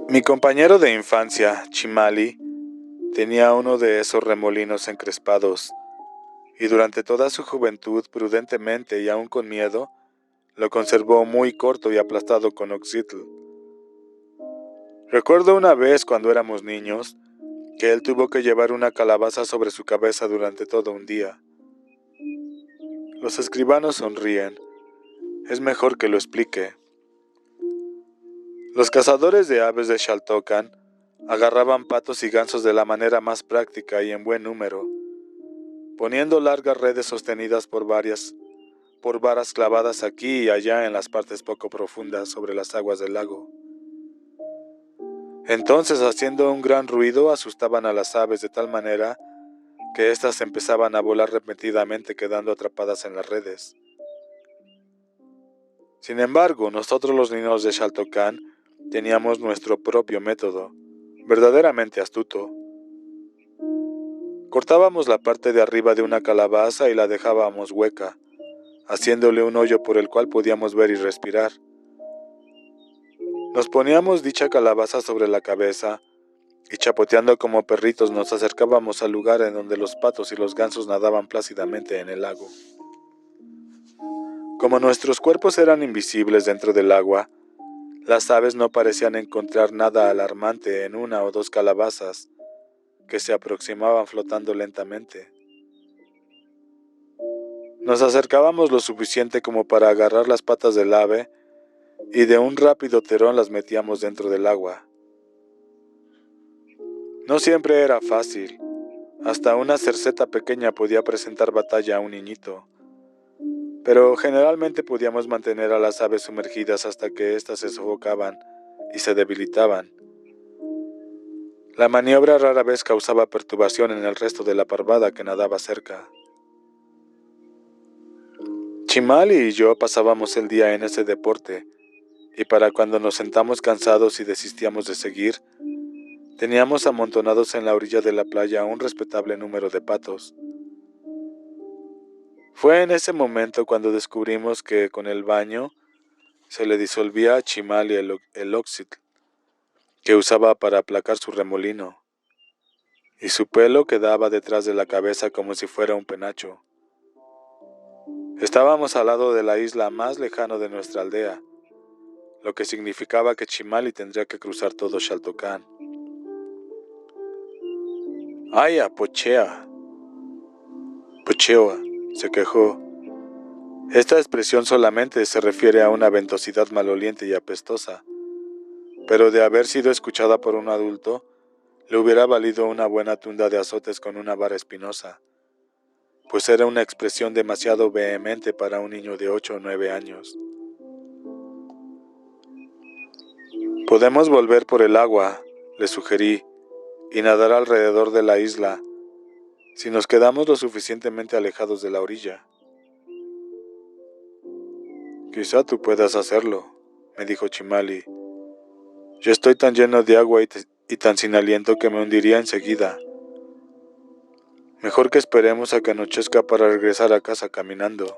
Mi compañero de infancia, Chimali, tenía uno de esos remolinos encrespados, y durante toda su juventud, prudentemente y aún con miedo, lo conservó muy corto y aplastado con oxitl. Recuerdo una vez cuando éramos niños, que él tuvo que llevar una calabaza sobre su cabeza durante todo un día. Los escribanos sonríen. Es mejor que lo explique. Los cazadores de aves de Xaltocan agarraban patos y gansos de la manera más práctica y en buen número, poniendo largas redes sostenidas por varas clavadas aquí y allá en las partes poco profundas sobre las aguas del lago. Entonces, haciendo un gran ruido, asustaban a las aves de tal manera que éstas empezaban a volar repentinamente, quedando atrapadas en las redes. Sin embargo, nosotros los niños de Xaltocan teníamos nuestro propio método, verdaderamente astuto. Cortábamos la parte de arriba de una calabaza y la dejábamos hueca, haciéndole un hoyo por el cual podíamos ver y respirar. Nos poníamos dicha calabaza sobre la cabeza y chapoteando como perritos nos acercábamos al lugar en donde los patos y los gansos nadaban plácidamente en el lago. Como nuestros cuerpos eran invisibles dentro del agua, las aves no parecían encontrar nada alarmante en una o dos calabazas que se aproximaban flotando lentamente. Nos acercábamos lo suficiente como para agarrar las patas del ave y de un rápido tirón las metíamos dentro del agua. No siempre era fácil. Hasta una cerceta pequeña podía presentar batalla a un niñito, pero generalmente podíamos mantener a las aves sumergidas hasta que éstas se sofocaban y se debilitaban. La maniobra rara vez causaba perturbación en el resto de la parvada que nadaba cerca. Chimali y yo pasábamos el día en ese deporte, y para cuando nos sentamos cansados y desistíamos de seguir, teníamos amontonados en la orilla de la playa un respetable número de patos. Fue en ese momento cuando descubrimos que con el baño se le disolvía a Chimali el oxitl que usaba para aplacar su remolino, y su pelo quedaba detrás de la cabeza como si fuera un penacho. Estábamos al lado de la isla más lejana de nuestra aldea, lo que significaba que Chimali tendría que cruzar todo Xaltocan. ¡Ay, Pochea! Pocheoa, se quejó. Esta expresión solamente se refiere a una ventosidad maloliente y apestosa, pero de haber sido escuchada por un adulto, le hubiera valido una buena tunda de azotes con una vara espinosa, pues era una expresión demasiado vehemente para un niño de 8 o 9 años. Podemos volver por el agua, le sugerí, y nadar alrededor de la isla, si nos quedamos lo suficientemente alejados de la orilla. Quizá tú puedas hacerlo, me dijo Chimali. Yo estoy tan lleno de agua y tan sin aliento que me hundiría enseguida. Mejor que esperemos a que anochezca para regresar a casa caminando.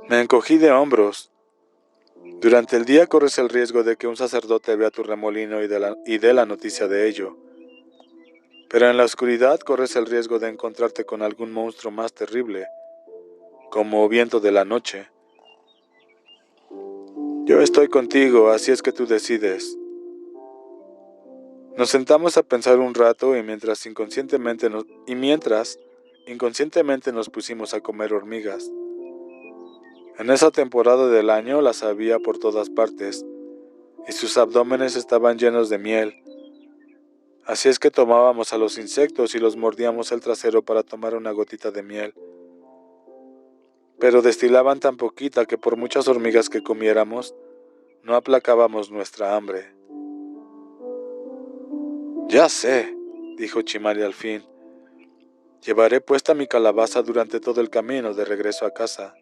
Me encogí de hombros. Durante el día corres el riesgo de que un sacerdote vea tu remolino y dé la noticia de ello. Pero en la oscuridad corres el riesgo de encontrarte con algún monstruo más terrible, como viento de la noche. Yo estoy contigo, así es que tú decides. Nos sentamos a pensar un rato y mientras inconscientemente nos pusimos a comer hormigas. En esa temporada del año las había por todas partes, y sus abdómenes estaban llenos de miel. Así es que tomábamos a los insectos y los mordíamos el trasero para tomar una gotita de miel. Pero destilaban tan poquita que por muchas hormigas que comiéramos, no aplacábamos nuestra hambre. Ya sé, dijo Chimali al fin. Llevaré puesta mi calabaza durante todo el camino de regreso a casa.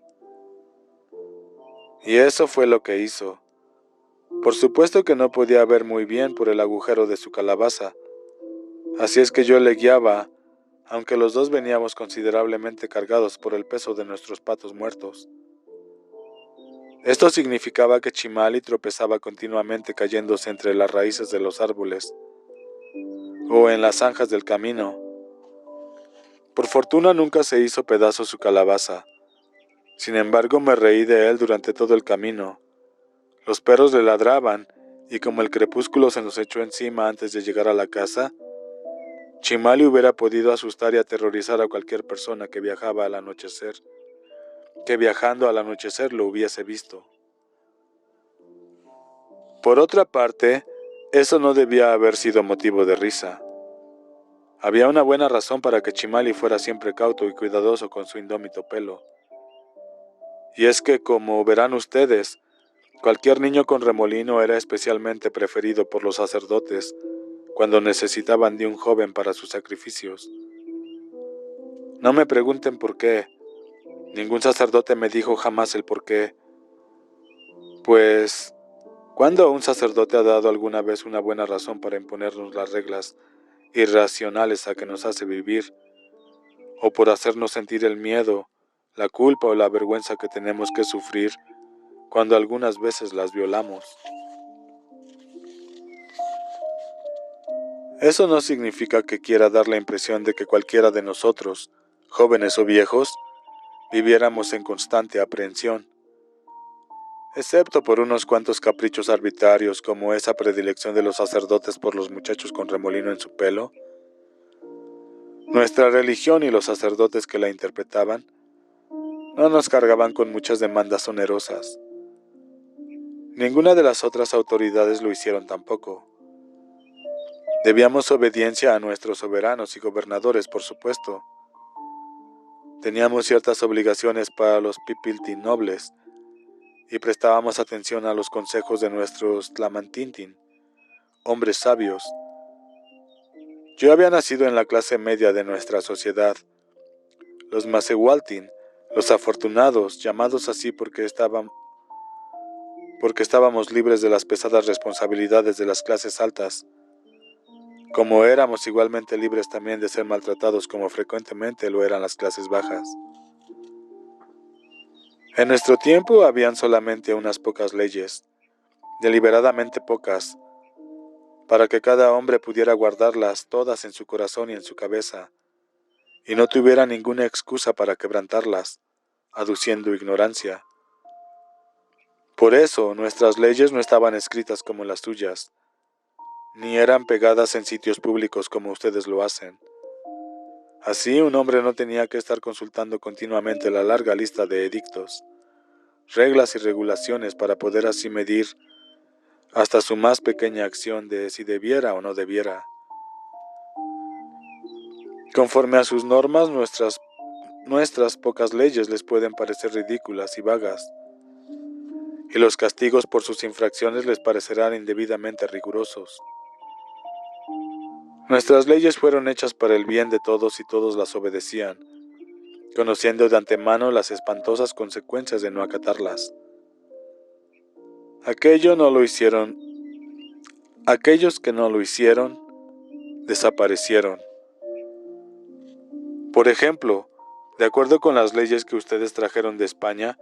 Y eso fue lo que hizo. Por supuesto que no podía ver muy bien por el agujero de su calabaza, así es que yo le guiaba, aunque los dos veníamos considerablemente cargados por el peso de nuestros patos muertos. Esto significaba que Chimali tropezaba continuamente cayéndose entre las raíces de los árboles o en las zanjas del camino. Por fortuna nunca se hizo pedazos su calabaza. Sin embargo, me reí de él durante todo el camino. Los perros le ladraban, y como el crepúsculo se nos echó encima antes de llegar a la casa, Chimali hubiera podido asustar y aterrorizar a cualquier persona que viajando al anochecer lo hubiese visto. Por otra parte, eso no debía haber sido motivo de risa. Había una buena razón para que Chimali fuera siempre cauto y cuidadoso con su indómito pelo. Y es que, como verán ustedes, cualquier niño con remolino era especialmente preferido por los sacerdotes cuando necesitaban de un joven para sus sacrificios. No me pregunten por qué. Ningún sacerdote me dijo jamás el por qué. Pues, ¿cuándo un sacerdote ha dado alguna vez una buena razón para imponernos las reglas irracionales a que nos hace vivir, o por hacernos sentir el miedo, la culpa o la vergüenza que tenemos que sufrir cuando algunas veces las violamos? Eso no significa que quiera dar la impresión de que cualquiera de nosotros, jóvenes o viejos, viviéramos en constante aprehensión, excepto por unos cuantos caprichos arbitrarios como esa predilección de los sacerdotes por los muchachos con remolino en su pelo. Nuestra religión y los sacerdotes que la interpretaban no nos cargaban con muchas demandas onerosas. Ninguna de las otras autoridades lo hicieron tampoco. Debíamos obediencia a nuestros soberanos y gobernadores, por supuesto. Teníamos ciertas obligaciones para los pipiltin nobles y prestábamos atención a los consejos de nuestros tlamantintin, hombres sabios. Yo había nacido en la clase media de nuestra sociedad. Los Masehualtin, los afortunados, llamados así porque estábamos libres de las pesadas responsabilidades de las clases altas, como éramos igualmente libres también de ser maltratados como frecuentemente lo eran las clases bajas. En nuestro tiempo habían solamente unas pocas leyes, deliberadamente pocas, para que cada hombre pudiera guardarlas todas en su corazón y en su cabeza, y no tuviera ninguna excusa para quebrantarlas, aduciendo ignorancia. Por eso nuestras leyes no estaban escritas como las suyas, ni eran pegadas en sitios públicos como ustedes lo hacen. Así, un hombre no tenía que estar consultando continuamente la larga lista de edictos, reglas y regulaciones para poder así medir hasta su más pequeña acción de si debiera o no debiera. Conforme a sus normas, nuestras pocas leyes les pueden parecer ridículas y vagas, y los castigos por sus infracciones les parecerán indebidamente rigurosos. Nuestras leyes fueron hechas para el bien de todos y todos las obedecían, conociendo de antemano las espantosas consecuencias de no acatarlas. Aquellos que no lo hicieron, desaparecieron. Por ejemplo, de acuerdo con las leyes que ustedes trajeron de España,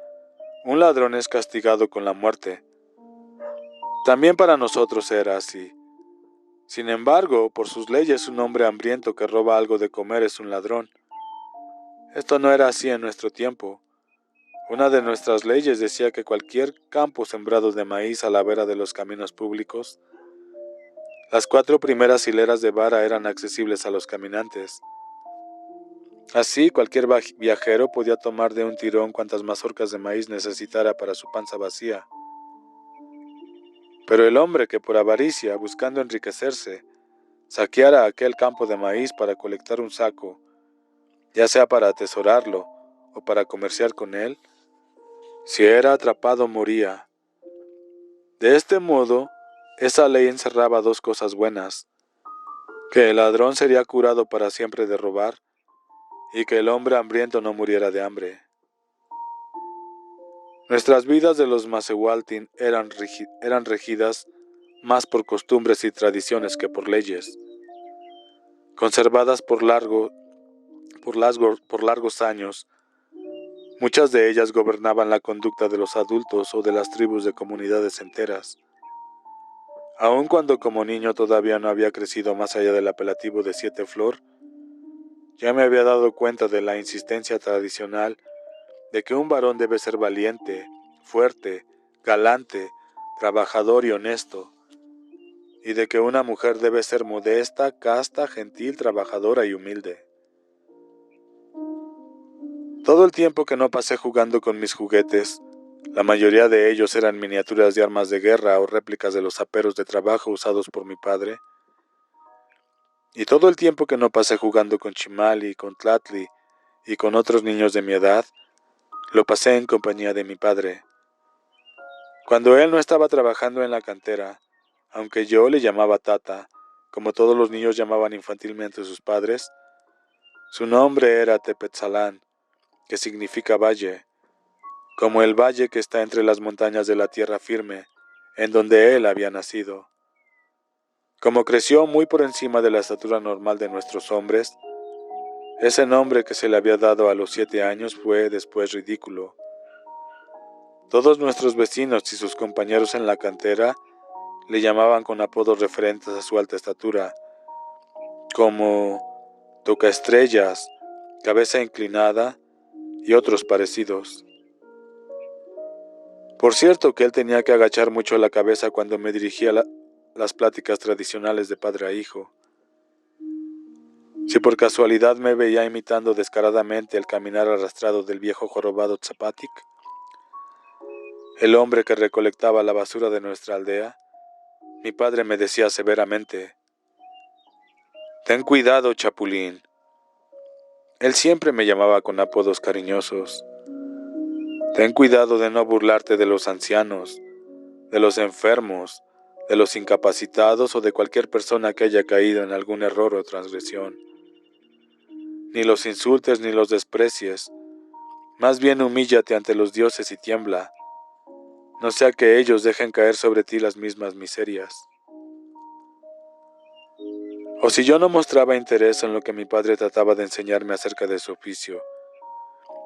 un ladrón es castigado con la muerte. También para nosotros era así. Sin embargo, por sus leyes, un hombre hambriento que roba algo de comer es un ladrón. Esto no era así en nuestro tiempo. Una de nuestras leyes decía que cualquier campo sembrado de maíz a la vera de los caminos públicos, las 4 primeras hileras de vara eran accesibles a los caminantes. Así, cualquier viajero podía tomar de un tirón cuantas mazorcas de maíz necesitara para su panza vacía. Pero el hombre que por avaricia, buscando enriquecerse, saqueara aquel campo de maíz para colectar un saco, ya sea para atesorarlo o para comerciar con él, si era atrapado moría. De este modo, esa ley encerraba 2 cosas buenas: que el ladrón sería curado para siempre de robar, y que el hombre hambriento no muriera de hambre. Nuestras vidas de los Masehualtin eran regidas más por costumbres y tradiciones que por leyes, conservadas por largos años. Muchas de ellas gobernaban la conducta de los adultos o de las tribus de comunidades enteras. Aun cuando como niño todavía no había crecido más allá del apelativo de Siete Flor, ya me había dado cuenta de la insistencia tradicional de que un varón debe ser valiente, fuerte, galante, trabajador y honesto, y de que una mujer debe ser modesta, casta, gentil, trabajadora y humilde. Todo el tiempo que no pasé jugando con mis juguetes, la mayoría de ellos eran miniaturas de armas de guerra o réplicas de los aperos de trabajo usados por mi padre, y todo el tiempo que no pasé jugando con Chimali, con Tlatli y con otros niños de mi edad, lo pasé en compañía de mi padre. Cuando él no estaba trabajando en la cantera, aunque yo le llamaba Tata, como todos los niños llamaban infantilmente a sus padres, su nombre era Tepetzalán, que significa valle, como el valle que está entre las montañas de la tierra firme, en donde él había nacido. Como creció muy por encima de la estatura normal de nuestros hombres, ese nombre que se le había dado a los 7 años fue después ridículo. Todos nuestros vecinos y sus compañeros en la cantera le llamaban con apodos referentes a su alta estatura, como Tocaestrellas, Cabeza Inclinada y otros parecidos. Por cierto que él tenía que agachar mucho la cabeza cuando me dirigía las pláticas tradicionales de padre a hijo. Si por casualidad me veía imitando descaradamente el caminar arrastrado del viejo jorobado Tzapatic, el hombre que recolectaba la basura de nuestra aldea, mi padre me decía severamente: «Ten cuidado, Chapulín». Él siempre me llamaba con apodos cariñosos. Ten cuidado de no burlarte de los ancianos, de los enfermos, de los incapacitados o de cualquier persona que haya caído en algún error o transgresión. Ni los insultes ni los desprecies, más bien humíllate ante los dioses y tiembla, no sea que ellos dejen caer sobre ti las mismas miserias. O si yo no mostraba interés en lo que mi padre trataba de enseñarme acerca de su oficio,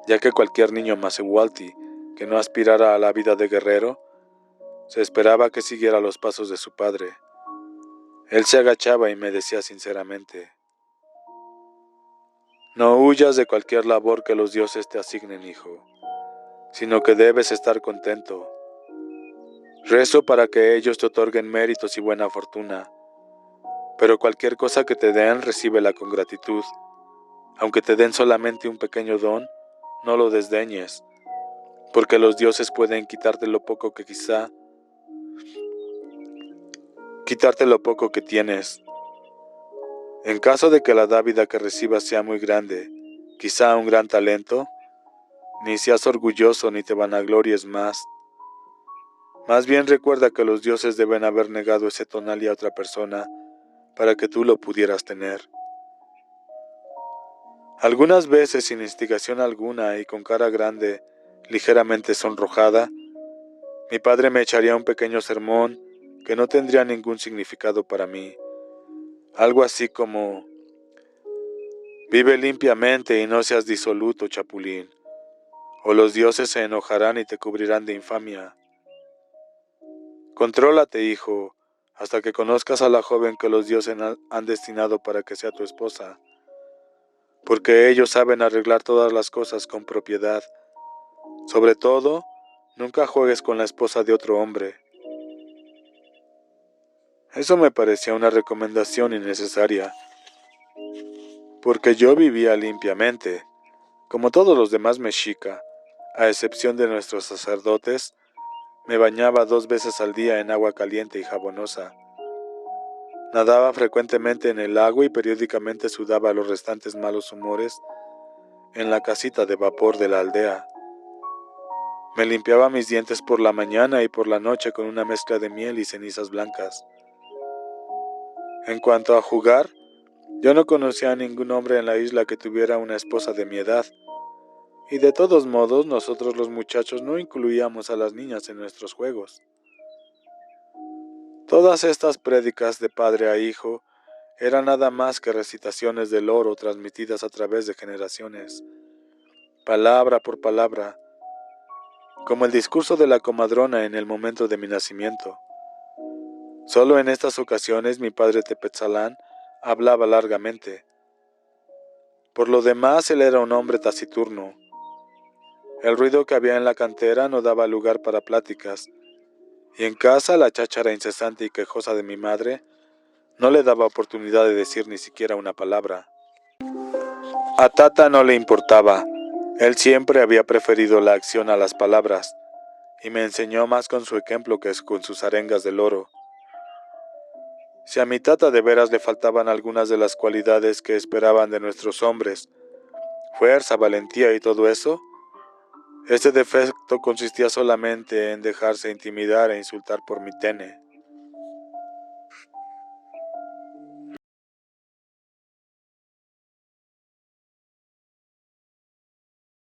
ya que cualquier niño masewalti que no aspirara a la vida de guerrero, se esperaba que siguiera los pasos de su padre. Él se agachaba y me decía sinceramente: «No huyas de cualquier labor que los dioses te asignen, hijo, sino que debes estar contento. Rezo para que ellos te otorguen méritos y buena fortuna, pero cualquier cosa que te den, recíbela con gratitud. Aunque te den solamente un pequeño don, no lo desdeñes, porque los dioses pueden quitarte lo poco que tienes. En caso de que la dávida que recibas sea muy grande, quizá un gran talento, ni seas orgulloso ni te vanaglories más. Más bien recuerda que los dioses deben haber negado ese tonal a otra persona para que tú lo pudieras tener». Algunas veces, sin instigación alguna y con cara grande, ligeramente sonrojada, mi padre me echaría un pequeño sermón que no tendría ningún significado para mí. Algo así como: «Vive limpiamente y no seas disoluto, Chapulín, o los dioses se enojarán y te cubrirán de infamia. Contrólate, hijo, hasta que conozcas a la joven que los dioses han destinado para que sea tu esposa, porque ellos saben arreglar todas las cosas con propiedad. Sobre todo, nunca juegues con la esposa de otro hombre». Eso me parecía una recomendación innecesaria, porque yo vivía limpiamente, como todos los demás mexica, a excepción de nuestros sacerdotes. Me bañaba 2 veces al día en agua caliente y jabonosa. Nadaba frecuentemente en el agua y periódicamente sudaba los restantes malos humores en la casita de vapor de la aldea. Me limpiaba mis dientes por la mañana y por la noche con una mezcla de miel y cenizas blancas. En cuanto a jugar, yo no conocía a ningún hombre en la isla que tuviera una esposa de mi edad, y de todos modos nosotros los muchachos no incluíamos a las niñas en nuestros juegos. Todas estas prédicas de padre a hijo eran nada más que recitaciones del oro transmitidas a través de generaciones, palabra por palabra, como el discurso de la comadrona en el momento de mi nacimiento. Solo en estas ocasiones mi padre Tepetzalán hablaba largamente. Por lo demás, él era un hombre taciturno. El ruido que había en la cantera no daba lugar para pláticas, y en casa la cháchara incesante y quejosa de mi madre no le daba oportunidad de decir ni siquiera una palabra. A Tata no le importaba. Él siempre había preferido la acción a las palabras, y me enseñó más con su ejemplo que con sus arengas de loro. Si a mi Tata de veras le faltaban algunas de las cualidades que esperaban de nuestros hombres, fuerza, valentía y todo eso, este defecto consistía solamente en dejarse intimidar e insultar por mi tene.